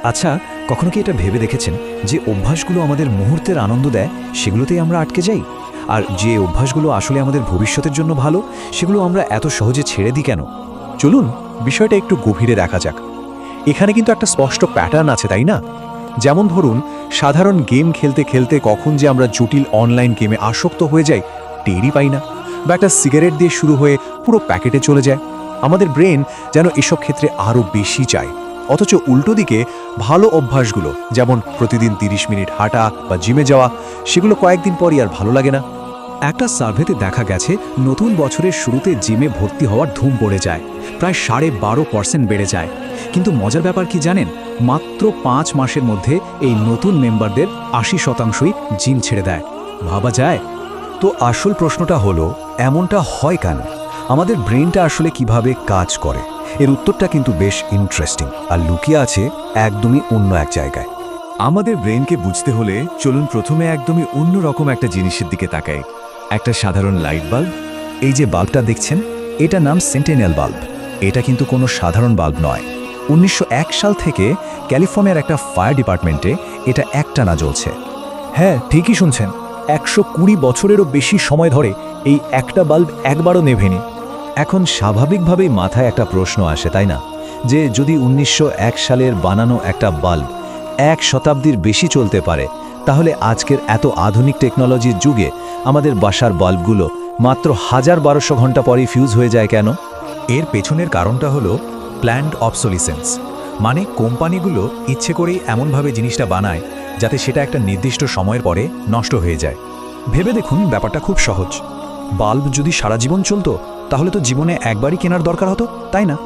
আচ্ছা, কখনো কি এটা ভেবে দেখেছেন যে অভ্যাসগুলো আমাদের মুহূর্তের আনন্দ দেয় সেগুলোতেই আমরা আটকে যাই, আর যে অভ্যাসগুলো আসলে আমাদের ভবিষ্যতের জন্য ভালো সেগুলো আমরা এত সহজে ছেড়ে দিই কেন? চলুন বিষয়টা একটু গভীরে দেখা যাক। এখানে কিন্তু একটা স্পষ্ট প্যাটার্ন আছে, তাই না? যেমন ধরুন, সাধারণ গেম খেলতে খেলতে কখন যে আমরা জটিল অনলাইন গেমে আসক্ত হয়ে যাই টেরই পাই না, বা একটা সিগারেট দিয়ে শুরু হয়ে পুরো প্যাকেটে চলে যায়। আমাদের ব্রেন যেন এসব ক্ষেত্রে আরও বেশি চায়, অথচ উল্টো দিকে ভালো অভ্যাসগুলো যেমন প্রতিদিন 30 মিনিট হাঁটা বা জিমে যাওয়া, সেগুলো কয়েকদিন পরই আর ভালো লাগে না। একটা সার্ভেতে দেখা গেছে নতুন বছরের শুরুতে জিমে ভর্তি হওয়ার ধুম পড়ে যায়, প্রায় 12.5% বেড়ে যায়। কিন্তু মজার ব্যাপার কি জানেন, মাত্র 5 মাসের মধ্যে এই নতুন মেম্বারদের 80%ই জিম ছেড়ে দেয়। ভাবা যায়? তো আসল প্রশ্নটা হলো, এমনটা হয় কেন? আমাদের ব্রেনটা আসলে কিভাবে কাজ করে? এর উত্তরটা কিন্তু বেশ ইন্টারেস্টিং, আর লুকিয়ে আছে একদমই অন্য এক জায়গায়। আমাদের ব্রেনকে বুঝতে হলে চলুন প্রথমে একদমই অন্যরকম একটা জিনিসের দিকে তাকাই, একটা সাধারণ লাইট বাল্ব। এই যে বাল্বটা দেখছেন, এটা নাম সেন্টিনেল বাল্ব। এটা কিন্তু কোনো সাধারণ বাল্ব নয়। 1901 সাল থেকে ক্যালিফোর্নিয়ার একটা ফায়ার ডিপার্টমেন্টে এটা একটানা জ্বলছে। হ্যাঁ, ঠিকই শুনছেন, 120 বছরেরও বেশি সময় ধরে এই একটা বাল্ব একবারও নেভেনি। এখন স্বাভাবিকভাবেই মাথায় একটা প্রশ্ন আসে, তাই না, যে যদি 1901 সালের বানানো একটা বাল্ব 1 শতাব্দীর বেশি চলতে পারে, তাহলে আজকের এত আধুনিক টেকনোলজির যুগে আমাদের বাসার বাল্বগুলো মাত্র 1200 ঘন্টা পরেই ফিউজ হয়ে যায় কেন? এর পেছনের কারণটা হলো প্ল্যান্ড অবসোলিসেন্স। মানে কোম্পানিগুলো ইচ্ছে করেই এমনভাবে জিনিসটা বানায় যাতে সেটা একটা নির্দিষ্ট সময়ের পরে নষ্ট হয়ে যায়। ভেবে দেখুন, ব্যাপারটা খুব সহজ। বাল্ব যদি সারা জীবন চলতো তাহলে তো জীবনে একবারই কেনার দরকার হতো, তাই না?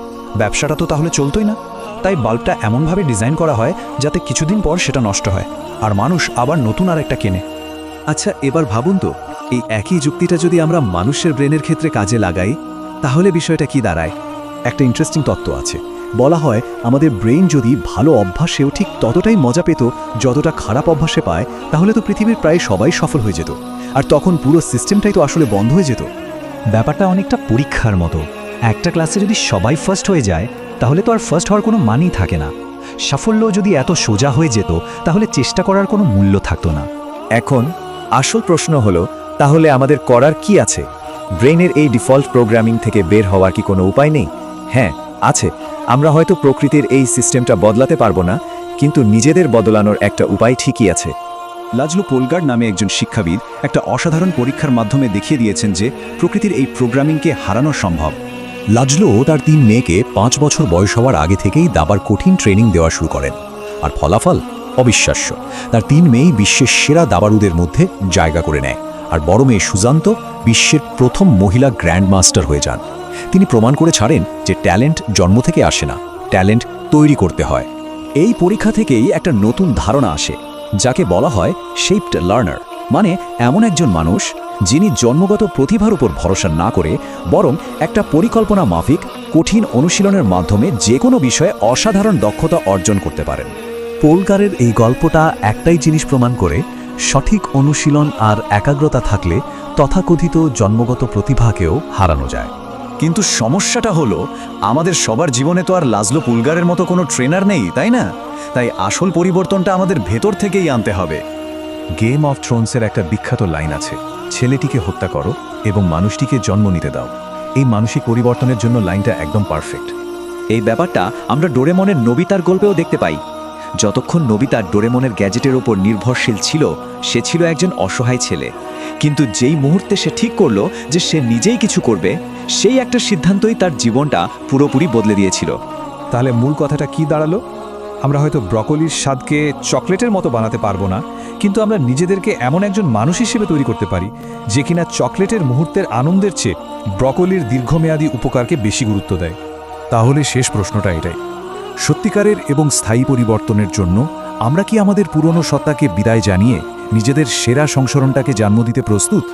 ব্যবসাটা তো তাহলে চলতোই না। তাই বাল্বটা এমনভাবে ডিজাইন করা হয় যাতে কিছুদিন পর সেটা নষ্ট হয়, আর মানুষ আবার নতুন আরেকটা কেনে। আচ্ছা, এবার ভাবুন তো, এই একই যুক্তিটা যদি আমরা মানুষের ব্রেনের ক্ষেত্রে কাজে লাগাই, তাহলে বিষয়টা কি দাঁড়ায়? একটা ইন্টারেস্টিং তত্ত্ব আছে। বলা হয় আমাদের ব্রেন যদি ভালো অভ্যাসেও ঠিক ততটাই মজা পেত যতটা খারাপ অভ্যাসে পায়, তাহলে তো পৃথিবীর প্রায় সবাই সফল হয়ে যেত, আর তখন পুরো সিস্টেমটাই তো আসলে বন্ধ হয়ে যেত। ব্যাপারটা অনেকটা পরীক্ষার মতো। একটা ক্লাসে যদি সবাই ফার্স্ট হয়ে যায় তাহলে তো আর ফার্স্ট হওয়ার কোনো মানেই থাকে না। সাফল্য যদি এত সোজা হয়ে যেত তাহলে চেষ্টা করার কোনো মূল্য থাকতো না। এখন আসল প্রশ্ন হলো, তাহলে আমাদের করার কি আছে? ব্রেনের এই ডিফল্ট প্রোগ্রামিং থেকে বের হওয়ার কি কোনো উপায় নেই? হ্যাঁ, আছে। আমরা হয়তো প্রকৃতির এই সিস্টেমটা বদলাতে পারবো না, কিন্তু নিজেদের বদলানোর একটা উপায় ঠিকই আছে। লাজলো পোলগার্ড নামে একজন শিক্ষাবিদ একটা অসাধারণ পরীক্ষার মাধ্যমে দেখিয়ে দিয়েছেন যে প্রকৃতির এই প্রোগ্রামিংকে হারানো সম্ভব। লাজলো তার 3 মেয়েকে 5 বছর বয়স হওয়ার আগে থেকেই দাবার কঠিন ট্রেনিং দেওয়া শুরু করেন, আর ফলাফল অবিশ্বাস্য। তার 3 মেয়েই বিশ্বের সেরা দাবাড়ুদের মধ্যে জায়গা করে নেয়, আর বড় মেয়ে সুজান্ত বিশ্বের প্রথম মহিলা গ্র্যান্ড মাস্টার হয়ে যান। তিনি প্রমাণ করে ছাড়েন যে ট্যালেন্ট জন্ম থেকে আসে না, ট্যালেন্ট তৈরি করতে হয়। এই পরীক্ষা থেকেই একটা নতুন ধারণা আসে, যাকে বলা হয় শেপড লার্নার। মানে এমন একজন মানুষ যিনি জন্মগত প্রতিভার উপর ভরসা না করে বরং একটা পরিকল্পনা মাফিক কঠিন অনুশীলনের মাধ্যমে যে কোনো বিষয়ে অসাধারণ দক্ষতা অর্জন করতে পারেন। পোলগারের এই গল্পটা একটাই জিনিস প্রমাণ করে, সঠিক অনুশীলন আর একাগ্রতা থাকলে তথাকথিত জন্মগত প্রতিভাকেও হারানো যায়। কিন্তু সমস্যাটা হলো, আমাদের সবার জীবনে তো আর লাজলো পোলগারের মতো কোনো ট্রেনার নেই, তাই না? তাই আসল পরিবর্তনটা আমাদের ভেতর থেকেই আনতে হবে। গেম অফ থ্রোনসের একটা বিখ্যাত লাইন আছে, ছেলেটিকে হত্যা করো এবং মানুষটিকে জন্ম নিতে দাও। এই মানসিক পরিবর্তনের জন্য লাইনটা একদম পারফেক্ট। এই ব্যাপারটা আমরা ডোরেমনের নোবিতার গল্পেও দেখতে পাই। যতক্ষণ নোবিতা ডোরেমনের গ্যাজেটের ওপর নির্ভরশীল ছিল, সে ছিল একজন অসহায় ছেলে। কিন্তু যেই মুহূর্তে সে ঠিক করলো যে সে নিজেই কিছু করবে, সেই একটা সিদ্ধান্তই তার জীবনটা পুরোপুরি বদলে দিয়েছিল। তাহলে মূল কথাটা কি দাঁড়ালো? আমরা হয়তো ব্রকোলির স্বাদকে চকলেটের মতো বানাতে পারবো না, কিন্তু আমরা নিজেদেরকে এমন একজন মানুষ হিসেবে তৈরি করতে পারি যে কিনা চকলেটের মুহূর্তের আনন্দের চেয়ে ব্রকোলির দীর্ঘমেয়াদী উপকারকে বেশি গুরুত্ব দেয়। তাহলে শেষ প্রশ্নটা এটাই, সত্যিকারের এবং স্থায়ী পরিবর্তনের জন্য আমরা কি আমাদের পুরনো সত্তাকে বিদায় জানিয়ে নিজেদের সেরা সংস্করণটাকে জন্ম দিতে প্রস্তুত?